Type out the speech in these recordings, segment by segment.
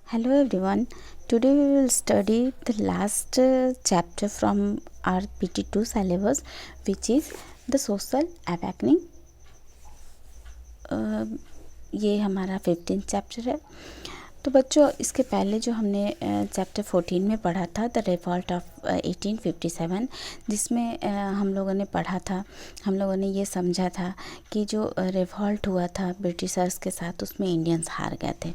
Hello everyone. Today we will study the last chapter from our PT2 syllabus, which is the social awakening. ये हमारा 15th chapter है। तो बच्चों, इसके पहले जो हमने चैप्टर 14 में पढ़ा था, द रिवॉल्ट ऑफ 1857, जिसमें हम लोगों ने पढ़ा था, हम लोगों ने ये समझा था कि जो रिवॉल्ट हुआ था ब्रिटिशर्स के साथ, उसमें इंडियंस हार गए थे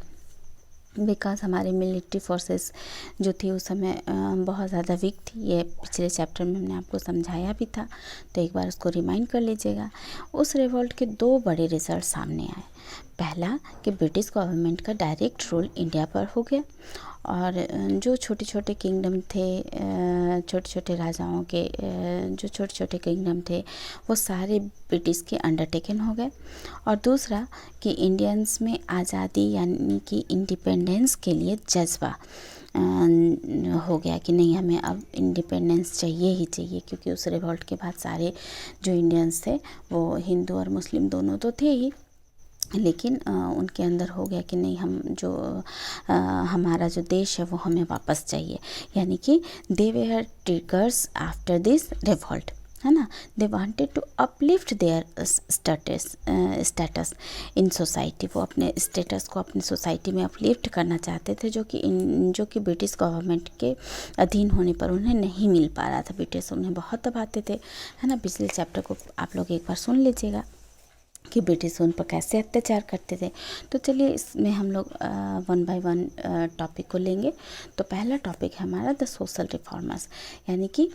बिकॉज़ हमारी मिलिट्री फोर्सेस जो थी उस समय बहुत ज़्यादा वीक थी। ये पिछले चैप्टर में हमने आपको समझाया भी था, तो एक बार उसको रिमाइंड कर लीजिएगा। उस रिवॉल्ट के दो बड़े रिजल्ट सामने आए। पहला कि ब्रिटिश गवर्नमेंट का डायरेक्ट रूल इंडिया पर हो गया और जो छोटे छोटे किंगडम थे, छोटे छोटे राजाओं के जो छोटे छोटे किंगडम थे, वो सारे ब्रिटिश के अंडरटेकन हो गए। और दूसरा कि इंडियंस में आज़ादी यानी कि इंडिपेंडेंस के लिए जज्बा हो गया कि नहीं, हमें अब इंडिपेंडेंस चाहिए ही चाहिए, क्योंकि उस रिवॉल्ट के बाद सारे जो इंडियंस थे वो हिंदू और मुस्लिम दोनों तो थे ही, लेकिन उनके अंदर हो गया कि नहीं, हम जो हमारा जो देश है वो हमें वापस चाहिए। यानी कि they were triggers after this revolt, है ना। They wanted to uplift their status in society. वो अपने स्टेटस को अपनी सोसाइटी में अपलिफ्ट करना चाहते थे, जो कि ब्रिटिश गवर्नमेंट के अधीन होने पर उन्हें नहीं मिल पा रहा था। ब्रिटिश उन्हें बहुत दबाते थे, है ना। पिछले चैप्टर को आप लोग एक बार सुन लीजिएगा कि ब्रिटिश उन पर कैसे अत्याचार करते थे। तो चलिए, इसमें हम लोग वन बाय वन टॉपिक को लेंगे। तो पहला टॉपिक है हमारा द सोशल रिफॉर्मर्स, यानी कि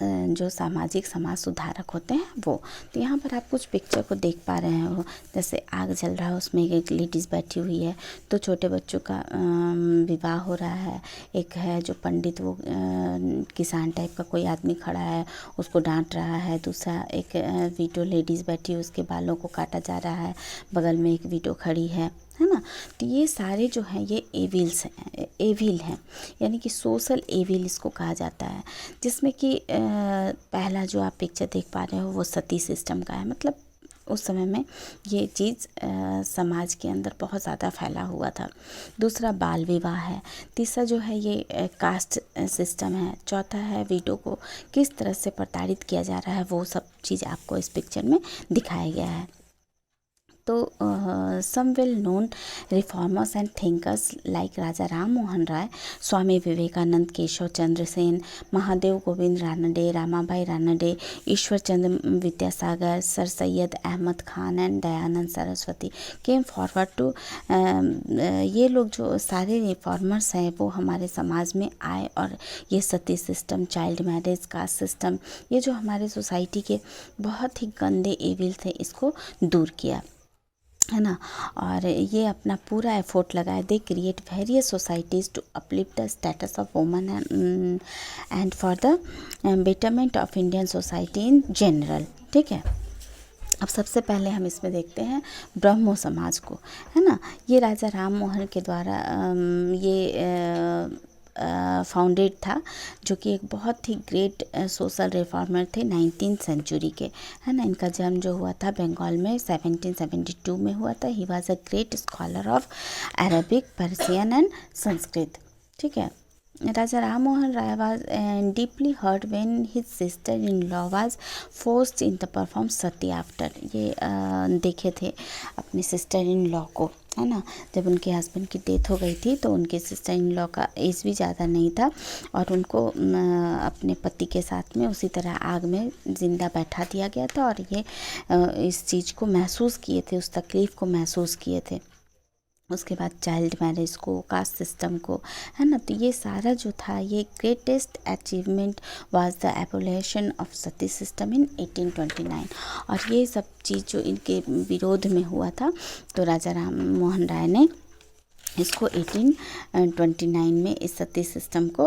जो सामाजिक समाज सुधारक होते हैं वो। तो यहाँ पर आप कुछ पिक्चर को देख पा रहे हो, जैसे आग जल रहा है, उसमें एक लेडीज़ बैठी हुई है, तो छोटे बच्चों का विवाह हो रहा है। एक है जो पंडित, वो किसान टाइप का कोई आदमी खड़ा है, उसको डांट रहा है। दूसरा एक विडो लेडीज़ बैठी, उसके बालों को काटा जा रहा है, बगल में एक विडो खड़ी है ना। तो ये सारे जो हैं ये एविल हैं, यानी कि सोशल एविल इसको कहा जाता है। जिसमें कि पहला जो आप पिक्चर देख पा रहे हो वो सती सिस्टम का है। मतलब उस समय में ये चीज़ समाज के अंदर बहुत ज़्यादा फैला हुआ था। दूसरा बाल विवाह है। तीसरा जो है ये कास्ट सिस्टम है। चौथा है विडो को किस तरह से प्रताड़ित किया जा रहा है, वो सब चीज़ आपको इस पिक्चर में दिखाया गया है। तो some well known reformers and thinkers like Raja Ram Mohan Roy, Swami Vivekananda, Keshav Chandra Sen, Mahadev Govind Ranade, Ramabai Ranade, Ishwar Chandra Vidyasagar, Sir Syed Ahmed Khan and Dayanand Saraswati came forward to. ये लोग जो सारे रिफॉर्मर्स हैं वो हमारे समाज में आए और ये sati system, child marriage, caste system, ये जो हमारे सोसाइटी के बहुत ही गंदे एविल थे, इसको दूर किया, है ना। और ये अपना पूरा एफर्ट लगाए। They create various societies to uplift the status of woman and for the betterment of Indian society in general. ठीक है, अब सबसे पहले हम इसमें देखते हैं ब्रह्मो समाज को, है ना। ये राजा राम मोहन के द्वारा ये फाउंडेड था, जो कि एक बहुत ही ग्रेट सोशल रिफॉर्मर थे 19th सेंचुरी के, है ना। इनका जन्म जो हुआ था बंगाल में 1772 में हुआ था। He was a great scholar of Arabic, Persian and Sanskrit. ठीक है, राजा राम मोहन राय was deeply hurt when his sister-in-law was forced in the perform Sati after. ये देखे थे अपने सिस्टर इन लॉ को, है ना। जब उनके हस्बैंड की डेथ हो गई थी तो उनके सिस्टर इन लॉ का एज भी ज़्यादा नहीं था और उनको अपने पति के साथ में उसी तरह आग में ज़िंदा बैठा दिया गया था। और ये इस चीज़ को महसूस किए थे, उस तकलीफ़ को महसूस किए थे। उसके बाद चाइल्ड मैरिज को, कास्ट सिस्टम को, है ना। तो ये सारा जो था, ये greatest achievement was the abolition of Sati system in 1829। और ये सब चीज़ जो इनके विरोध में हुआ था, तो राजा राम मोहन राय ने इसको 1829 में इस सती सिस्टम को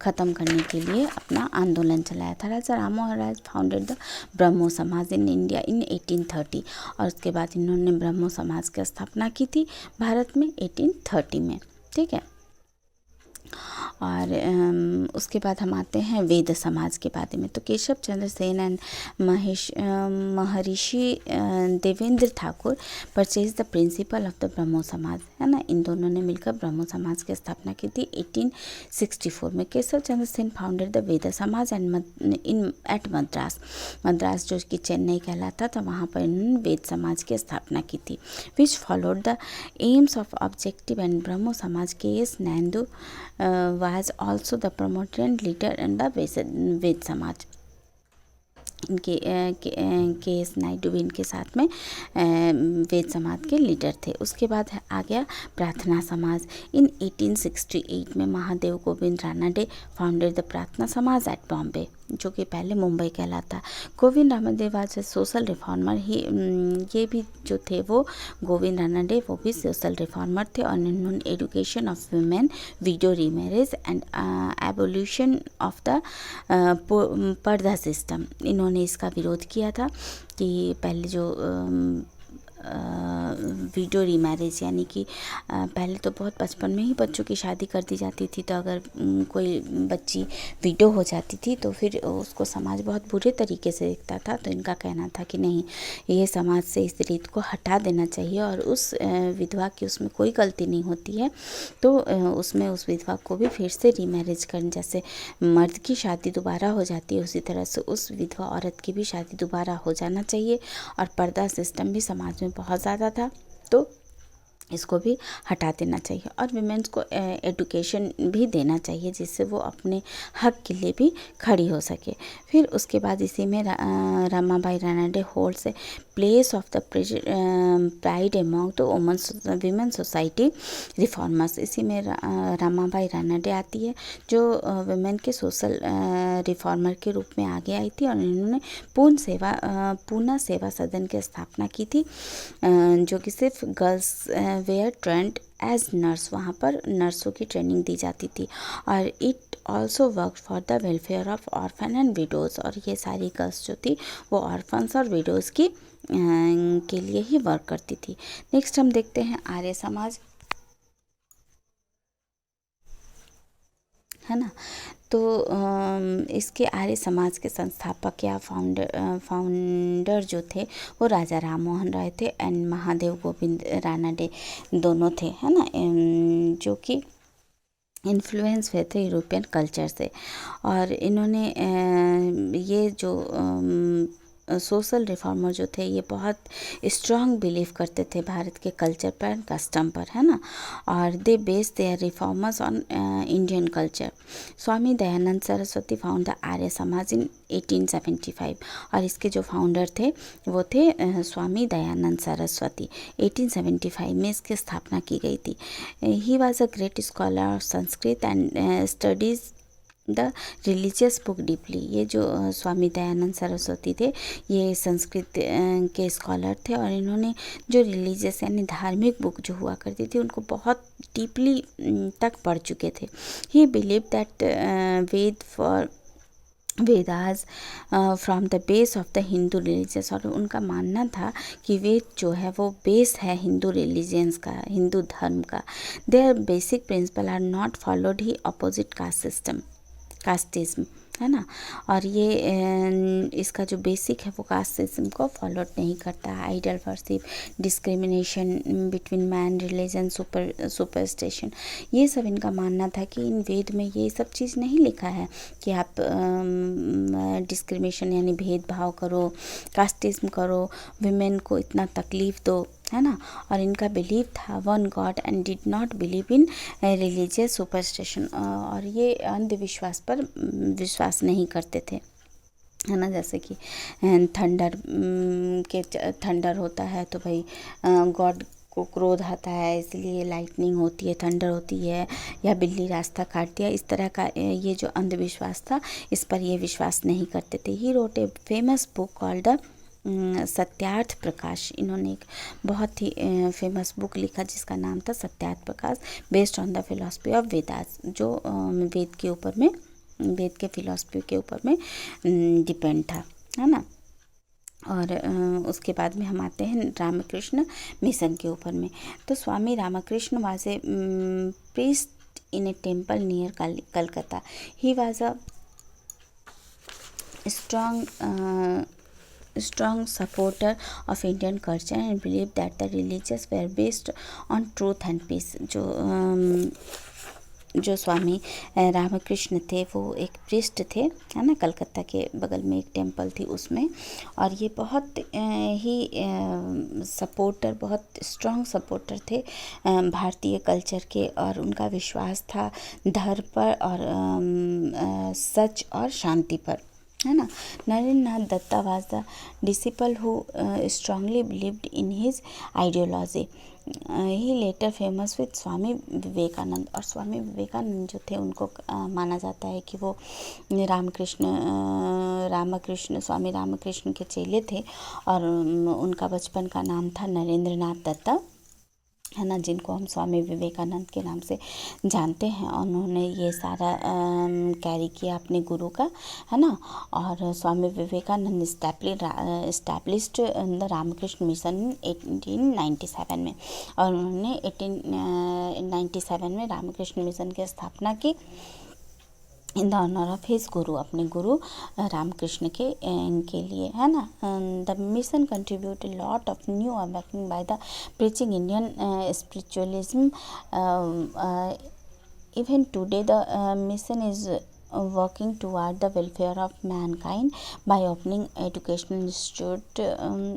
ख़त्म करने के लिए अपना आंदोलन चलाया था। राजा राम मोहन राय फाउंडेड द ब्रह्मो समाज इन इंडिया इन 1830। और उसके बाद इन्होंने ब्रह्मो समाज की स्थापना की थी भारत में 1830 में। ठीक है, और उसके बाद हम आते हैं वेद समाज के बारे में। तो Keshav Chandra Sen and Maharshi Devendra Thakur purchase the principal of the Brahmo Samaj, है ना। इन दोनों ने मिलकर ब्रह्मो समाज की स्थापना की थी 1864 में। केशव चंद्र सेन फाउंडेड द वेद समाज इन एट मद्रास जो कि चेन्नई कहलाता था, वहाँ पर इन्होंने वेद समाज की स्थापना की थी, which followed the aims of objective and Brahmo Samaj. K S Naidu was also the promoter and leader in the Veda Samaj. इनके के एस नायडू भी इनके साथ में वेद समाज के लीडर थे। उसके बाद आ गया प्रार्थना समाज। इन 1868 में महादेव गोविंद रानाडे फाउंडेड द प्रार्थना समाज एट बॉम्बे, जो कि पहले मुंबई कहलाता। Govind Ranade was a social reformer. ये भी जो थे वो गोविंद रानाडे वो भी सोशल रिफॉर्मर थे, और इन्होंने education of women, window remarriage and abolition of the purdah system, इन्होंने इसका विरोध किया था कि पहले जो विडो रीमैरिज यानी कि पहले तो बहुत बचपन में ही बच्चों की शादी कर दी जाती थी, तो अगर कोई बच्ची विडो हो जाती थी तो फिर उसको समाज बहुत बुरे तरीके से देखता था। तो इनका कहना था कि नहीं, ये समाज से इस रीत को हटा देना चाहिए, और उस विधवा की उसमें कोई गलती नहीं होती है, तो उसमें उस विधवा को भी फिर से रीमैरिज करनी, जैसे मर्द की शादी दोबारा हो जाती है उसी तरह से उस विधवा औरत की भी शादी दोबारा हो जाना चाहिए। और पर्दा सिस्टम भी समाज में बहुत ज़्यादा था, तो इसको भी हटा देना चाहिए, और विमेंस को एडुकेशन भी देना चाहिए, जिससे वो अपने हक के लिए भी खड़ी हो सके। फिर उसके बाद इसी में Ramabai Ranade holds a place of the pride among the women society reformers. इसी में रमाबाई रानाडे आती है, जो वुमेन के सोशल रिफॉर्मर के रूप में आगे आई थी, और इन्होंने पूना सेवा सदन की स्थापना की थी, जो कि सिर्फ girls were trained as nurse, वहाँ पर नर्सों की ट्रेनिंग दी जाती थी। और it also work for the welfare of orphan and widows, और ये सारी गर्ल्स जो थी वो ऑर्फन्स और विडोज़ की के लिए ही वर्क करती थी। नेक्स्ट हम देखते हैं आर्य समाज, है ना। तो इसके आर्य समाज के संस्थापक या फाउंडर जो थे वो राजा राम मोहन राय थे एंड महादेव गोविंद रानाडे दोनों थे, है ना, जो कि इन्फ्लुएंस हुए थे यूरोपियन कल्चर से। और इन्होंने ये जो सोशल रिफॉर्मर जो थे ये बहुत स्ट्रॉन्ग बिलीव करते थे भारत के कल्चर पर एंड कस्टम पर, है ना, और they based their reformers on Indian culture. Swami Dayanand Saraswati found the Arya Samaj in 1875, और इसके जो फाउंडर थे वो थे स्वामी दयानंद सरस्वती। 1875 में इसकी स्थापना की गई थी। He was a great scholar of Sanskrit and studies the religious book deeply. ये जो स्वामी दयानंद सरस्वती थे ये संस्कृत के स्कॉलर थे, और इन्होंने जो रिलीजियस यानी धार्मिक बुक जो हुआ करती थी उनको बहुत डीपली तक पढ़ चुके थे। ही believe that Vedas from the base of the Hindu religious, और उनका मानना था कि वेद जो है वो बेस है हिंदू रिलीजियंस का, हिंदू धर्म का। Their basic principle are not followed. He opposite casteism, है ना, और ये इसका जो बेसिक है वो कास्ट सिस्टम को फॉलो नहीं करता है। Idol worship, discrimination between man, religion, superstition, ये सब इनका मानना था कि इन वेद में ये सब चीज़ नहीं लिखा है कि आप डिस्क्रिमिनेशन यानी भेदभाव करो, कास्टिज्म करो, विमेन को इतना तकलीफ़ दो, है ना। और इनका बिलीव था one God and did not believe in religious superstition, और ये अंधविश्वास पर विश्वास नहीं करते थे, है ना। जैसे कि थंडर होता है तो भाई गॉड को क्रोध आता है इसलिए लाइटनिंग होती है, थंडर होती है, या बिल्ली रास्ता काट दिया, इस तरह का ये जो अंधविश्वास था इस पर ये विश्वास नहीं करते थे। He wrote a famous book called the Satyarth Prakash. इन्होंने एक बहुत ही फेमस बुक लिखा जिसका नाम था Satyarth Prakash, based on the philosophy of Vedas, जो वेद के ऊपर में, वेद के फिलॉसफी के ऊपर में डिपेंड था, है ना। और उसके बाद में हम आते हैं रामकृष्ण मिशन के ऊपर में। तो Swami Ramakrishna was a priest in a temple near Calcutta. He was a strong supporter of Indian culture and believed that the religions were based on truth and peace. जो स्वामी रामकृष्ण थे वो एक प्रिस्ट थे, है ना, कलकत्ता के बगल में एक टेम्पल थी उसमें, और ये बहुत ही सपोर्टर, बहुत स्ट्रॉन्ग सपोर्टर थे भारतीय कल्चर के, और उनका विश्वास था धर्म पर और सच और शांति पर, है ना। Narendranath Datta was the disciple who strongly believed in his ideology. He later famous with Swami Vivekananda. और स्वामी विवेकानंद जो थे उनको माना जाता है कि वो स्वामी रामकृष्ण के चेले थे, और उनका बचपन का नाम था नरेंद्रनाथ दत्ता, है ना, जिनको हम स्वामी विवेकानंद के नाम से जानते हैं। उन्होंने ये सारा कैरी किया अपने गुरु का, है ना। और Swami Vivekananda established the Ramakrishna mission 1897 में, और उन्होंने 1897 में रामकृष्ण मिशन की स्थापना की in the honour of his guru, अपने गुरु रामकृष्ण के लिए, है ना। The mission contribute lot of new awakening by the preaching Indian spiritualism. Even today the mission is working toward the welfare of mankind by opening educational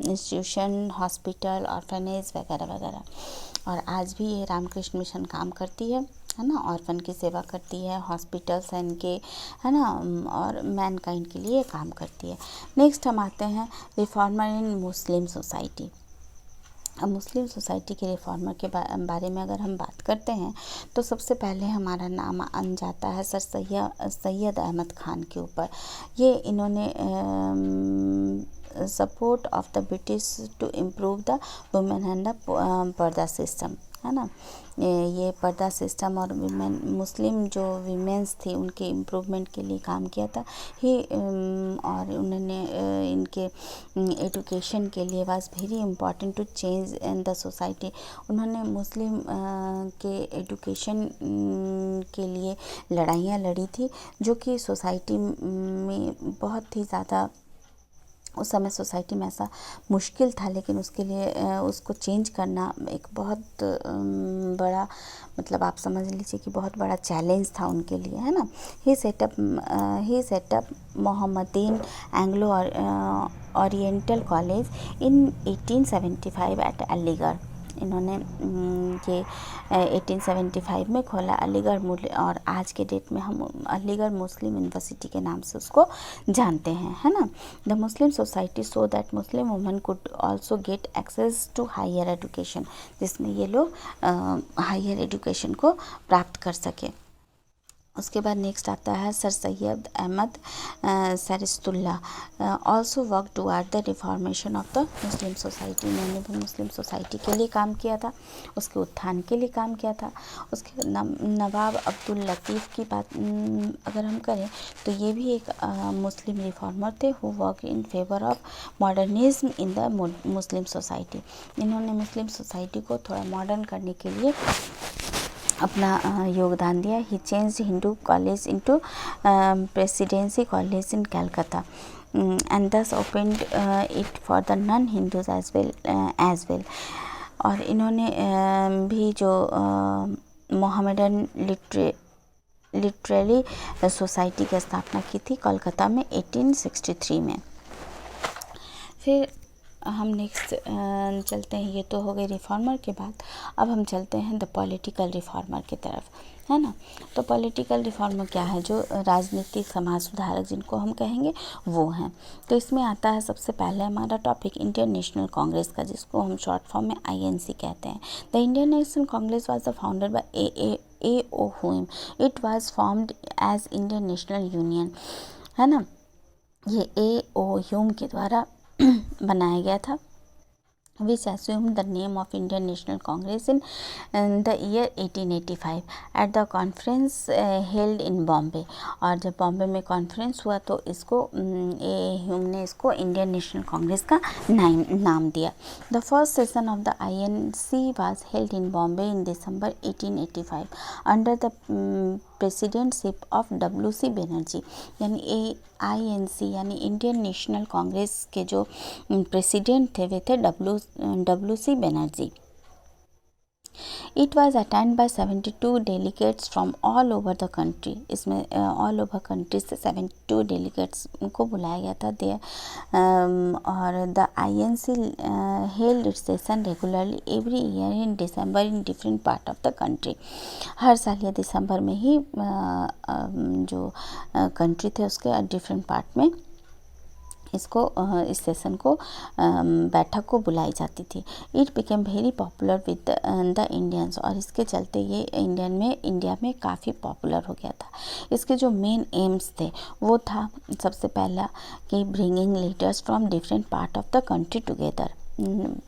institution, hospital, orphanage वगैरह वगैरह। और आज भी ये रामकृष्ण मिशन काम करती है ना, ऑर्फन की सेवा करती है, हॉस्पिटल्स हैं इनके, है ना, और मैनकाइंड के लिए काम करती है। नेक्स्ट हम आते हैं रिफॉर्मर इन मुस्लिम सोसाइटी। अब मुस्लिम सोसाइटी के रिफॉर्मर के बारे में अगर हम बात करते हैं तो सबसे पहले हमारा नाम आन जाता है सर सैयद अहमद खान के ऊपर। ये इन्होंने support of the British to improve the women and the purdah system, है ना। ये पर्दा सिस्टम और मुस्लिम जो वीमेंस थी उनके इम्प्रूवमेंट के लिए काम किया था ही। और उन्होंने इनके एजुकेशन के लिए was very important to change in the society. उन्होंने मुस्लिम के एजुकेशन के लिए लड़ाइयाँ लड़ी थी, जो कि सोसाइटी में बहुत ही ज़्यादा उस समय सोसाइटी में ऐसा मुश्किल था, लेकिन उसके लिए उसको चेंज करना एक बहुत बड़ा, मतलब आप समझ लीजिए कि बहुत बड़ा चैलेंज था उनके लिए, है ना। He set up Mohammedan Anglo Oriental College in 1875 at Aligarh. इन्होंने ये 1875 में खोला अलीगढ़, और आज के डेट में हम अलीगढ़ मुस्लिम यूनिवर्सिटी के नाम से उसको जानते हैं, है ना। The Muslim society so that Muslim women could also get access to higher education, जिसमें ये लोग हायर एजुकेशन को प्राप्त कर सके। उसके बाद नेक्स्ट आता है सर सैयद अहमद सरिस्तुल्ला। Also work toward the reformation of the Muslim society. इन्होंने भी मुस्लिम सोसाइटी के लिए काम किया था, उसके उत्थान के लिए काम किया था। उसके नवाब अब्दुल लतीफ़ की बात अगर हम करें तो ये भी एक मुस्लिम रिफॉर्मर थे who work in favour of modernism in the Muslim society. इन्होंने मुस्लिम सोसाइटी को थोड़ा मॉडर्न करने के लिए अपना योगदान दिया। He change Hindu College into Presidency College in Calcutta and thus opened it for the non Hindus as well. और इन्होंने भी जो मोहम्मदन लिटरेरी सोसाइटी की स्थापना की थी कोलकाता में 1863 में। फिर हम नेक्स्ट चलते हैं, ये तो हो गए रिफॉर्मर के बाद। अब हम चलते हैं द पॉलिटिकल रिफॉर्मर की तरफ, है ना। तो पॉलिटिकल रिफॉर्मर क्या है? जो राजनीतिक समाज सुधारक जिनको हम कहेंगे वो हैं। तो इसमें आता है सबसे पहले हमारा टॉपिक इंडियन नेशनल कांग्रेस का, जिसको हम शॉर्ट फॉर्म में INC कहते हैं। The Indian National Congress was the founded by A.O. Hume। It was formed as Indian National Union, है ना। ये A.O. Hume के द्वारा बनाया गया था। which assumed the name of Indian National Congress in the year 1885 at the conference held in Bombay। और जब बॉम्बे में कॉन्फ्रेंस हुआ तो इसको हमने इसको इंडियन नेशनल कांग्रेस का नाम दिया। The first session of the INC was held in Bombay in December 1885 under the presidentship of WC Banerjee. यानी INC यानी इंडियन नेशनल कांग्रेस के जो प्रेसिडेंट थे वे थे WC Banerjee. It was attend by 72 delegates from all over the country. इसमें all over country से 72 delegates को बुलाया गया था देयर। और the INC held its session regularly every year in December in different part of the country. हर साल ये दिसंबर में ही जो कंट्री थे उसके डिफरेंट पार्ट में इसको इस सेशन को बैठक को बुलाई जाती थी। It became very popular with the Indians. और इसके चलते ये इंडिया में काफ़ी पॉपुलर हो गया था। इसके जो मेन एम्स थे वो था सबसे पहला कि bringing leaders from different part of the country together.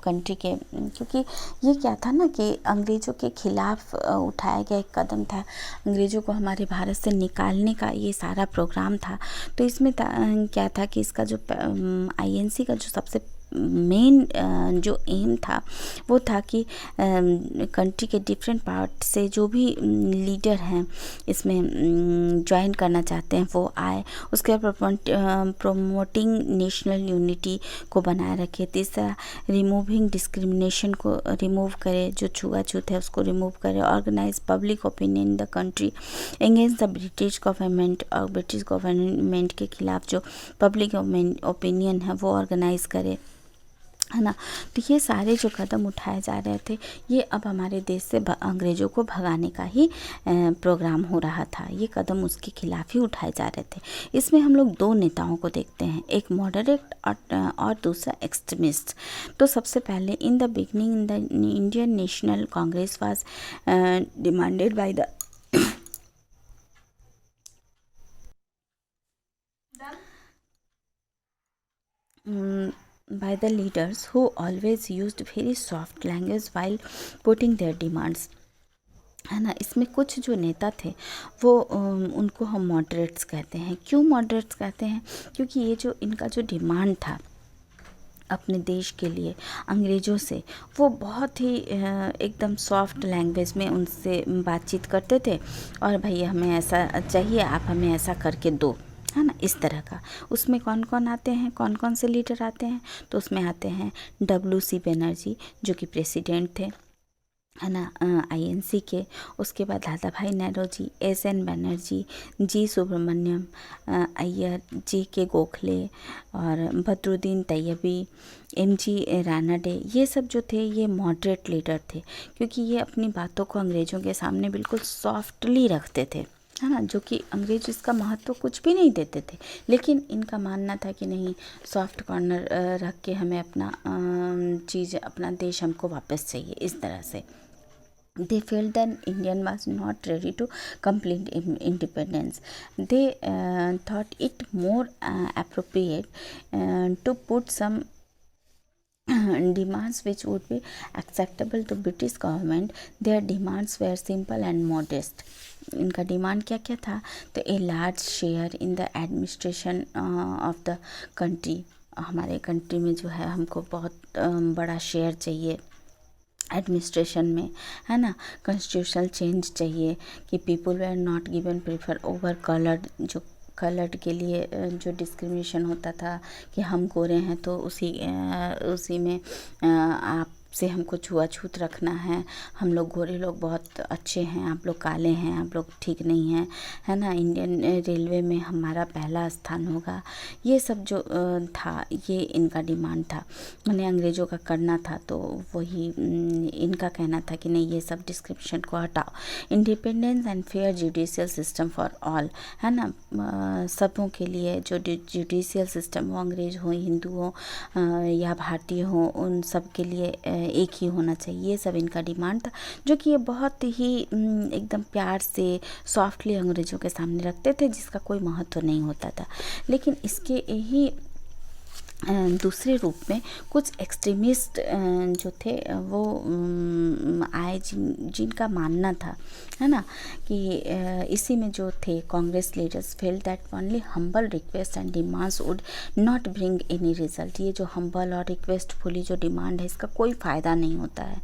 Country के, क्योंकि ये क्या था ना कि अंग्रेज़ों के खिलाफ उठाया गया एक कदम था, अंग्रेज़ों को हमारे भारत से निकालने का ये सारा प्रोग्राम था। तो इसमें क्या था कि इसका जो INC का जो सबसे मेन जो एम था वो था कि कंट्री के डिफरेंट पार्ट से जो भी लीडर हैं इसमें ज्वाइन करना चाहते हैं वो आए। उसके बाद प्रोमोटिंग नेशनल यूनिटी को बनाए रखे। तीसरा रिमूविंग डिस्क्रिमिनेशन को रिमूव करे, जो छुआछूत है उसको रिमूव करे। Organise public opinion in the country against the British government. और ब्रिटिश गवर्नमेंट के खिलाफ जो पब्लिक ओपिनियन है वो ऑर्गेनाइज करे, है ना। तो ये सारे जो कदम उठाए जा रहे थे ये अब हमारे देश से अंग्रेज़ों को भगाने का ही प्रोग्राम हो रहा था। ये कदम उसके खिलाफ ही उठाए जा रहे थे। इसमें हम लोग दो नेताओं को देखते हैं, एक मॉडरेट और दूसरा एक्सट्रीमिस्ट। तो सबसे पहले in the beginning in the Indian National Congress was demanded by the by the leaders who always used very soft language while putting their demands, है ना। इसमें कुछ जो नेता थे वो उनको हम मॉडरेट्स कहते हैं। क्यों मॉडरेट्स कहते हैं? क्योंकि ये जो इनका जो डिमांड था अपने देश के लिए अंग्रेज़ों से, वो बहुत ही एकदम सॉफ्ट लैंग्वेज में उनसे बातचीत करते थे। और भाई हमें ऐसा चाहिए, आप हमें ऐसा करके दो, है ना, इस तरह का। उसमें कौन कौन आते हैं, कौन कौन से लीडर आते हैं? तो उसमें आते हैं WC बनर्जी जो कि प्रेसिडेंट थे, है ना, INC के। उसके बाद दादा भाई Nehru ji, SN Banerjee, G Subramaniam Iyer, JK Gokhale और बदरुद्दीन तैयबी, MG रानाडे, ये सब जो थे ये मॉडरेट लीडर थे, क्योंकि ये अपनी बातों को अंग्रेज़ों के सामने बिल्कुल सॉफ्टली रखते थे, है ना। जो कि अंग्रेज इसका महत्व कुछ भी नहीं देते थे, लेकिन इनका मानना था कि नहीं, सॉफ्ट कॉर्नर रख के हमें अपना चीज़, अपना देश हमको वापस चाहिए, इस तरह से। They felt that Indian was not ready to complete independence. They thought it more appropriate to put some demands which would be acceptable to British government. Their demands were simple and modest. इनका demand क्या क्या था? तो a large share in the administration of the country. हमारे country में जो है हमको बहुत बड़ा शेयर चाहिए एडमिनिस्ट्रेशन में, है ना। कॉन्स्टिट्यूशनल चेंज चाहिए कि people were not given prefer over coloured. जो कलर्ड के लिए जो डिस्क्रिमिनेशन होता था कि हम गोरे हैं तो उसी में आप से हमको छुआछूत रखना है, हम लोग गोरे लोग बहुत अच्छे हैं, आप लोग काले हैं, आप लोग ठीक नहीं हैं, है ना। इंडियन रेलवे में हमारा पहला स्थान होगा। ये सब जो था ये इनका डिमांड था, मैंने अंग्रेज़ों का करना था। तो वही इनका कहना था कि नहीं, ये सब डिस्क्रिप्शन को हटाओ। Independence and fair judicial system for all, है ना। सबों के लिए जो जुडिशियल सिस्टम हो, अंग्रेज हो, हिंदू हो या भारतीय हो, उन सब के लिए एक ही होना चाहिए। ये सब इनका डिमांड था, जो कि ये बहुत ही एकदम प्यार से सॉफ्टली अंग्रेज़ों के सामने रखते थे, जिसका कोई महत्व नहीं होता था। लेकिन इसके ही दूसरे रूप में कुछ एक्सट्रीमिस्ट जो थे वो आए जिनका मानना था, है ना, कि इसी में जो थे Congress leaders felt that only humble request and demands would not bring any result. ये जो हम्बल और रिक्वेस्टफुली जो डिमांड है इसका कोई फ़ायदा नहीं होता है।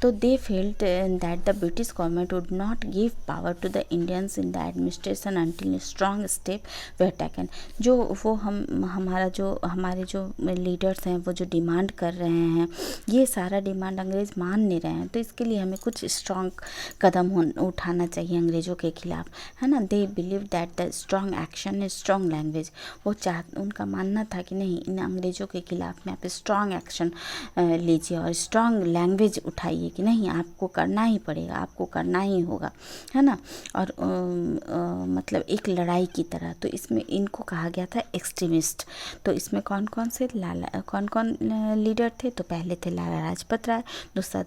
तो they felt that the British government would not give power to the Indians in the administration until strong step were taken. जो वो हमारे जो लीडर्स हैं वो जो डिमांड कर रहे हैं, ये सारा डिमांड अंग्रेज़ मान नहीं रहे हैं, तो इसके लिए हमें कुछ स्ट्रॉन्ग कदम उठाना चाहिए अंग्रेज़ों के खिलाफ, है ना। They believe that the strong action is strong language. उनका मानना था कि नहीं, इन अंग्रेज़ों के खिलाफ में आप स्ट्रॉन्ग एक्शन लीजिए और स्ट्रॉन्ग लैंग्वेज उठाइए कि नहीं, आपको करना ही पड़ेगा, आपको करना ही होगा, है ना। और मतलब एक लड़ाई की तरह। तो इसमें इनको कहा गया था एक्सट्रीमिस्ट। तो इसमें कौन कौन लीडर थे? तो पहले थे लाला लाजपत राय, दूसरा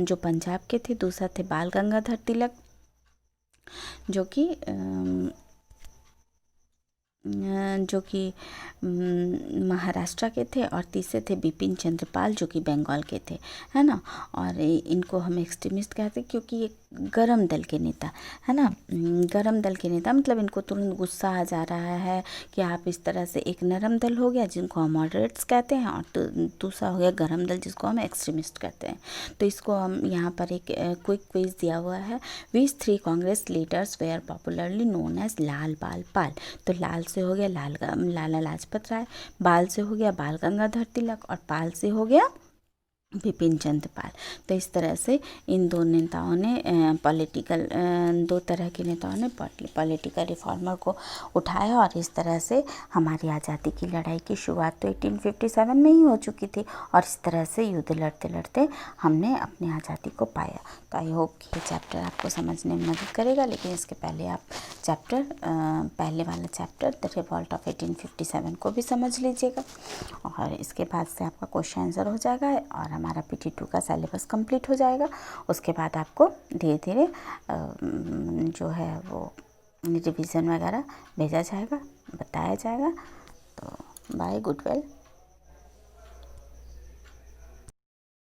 जो पंजाब के थे, दूसरा थे बाल गंगाधर तिलक जो कि महाराष्ट्र के थे, और तीसरे थे बिपिन चंद्र पाल जो कि बंगाल के थे, है ना। और इनको हम एक्सट्रीमिस्ट कहते हैं क्योंकि ये गरम दल के नेता, है ना। गरम दल के नेता मतलब इनको तुरंत गुस्सा आ जा रहा है कि आप इस तरह से, एक नरम दल हो गया जिनको हम मॉडरेट्स कहते हैं, और दूसरा हो गया गरम दल जिसको हम एक्सट्रीमिस्ट कहते हैं। तो इसको हम यहाँ पर एक क्विक क्विज दिया हुआ है। Which 3 Congress leaders were popularly known as Lal Bal Pal. तो लाल से हो गया लाला लाजपत राय, बाल से हो गया बाल गंगाधर तिलक, और पाल से हो गया बिपिन चंद्र पाल। तो इस तरह से इन दो नेताओं ने दो तरह के नेताओं ने पॉलिटिकल रिफॉर्मर को उठाया, और इस तरह से हमारी आज़ादी की लड़ाई की शुरुआत तो 1857 में ही हो चुकी थी, और इस तरह से युद्ध लड़ते लड़ते हमने अपनी आज़ादी को पाया। तो आई होप कि ये चैप्टर आपको समझने में मदद करेगा, लेकिन इसके पहले आप पहले वाला चैप्टर द रिवॉल्ट ऑफ 1857 को भी समझ लीजिएगा, और इसके बाद से आपका क्वेश्चन आंसर हो जाएगा और हमारा PT2 का सिलेबस कंप्लीट हो जाएगा। उसके बाद आपको धीरे धीरे जो है वो रिवीजन वगैरह भेजा जाएगा, बताया जाएगा। तो बाय, गुड वेल।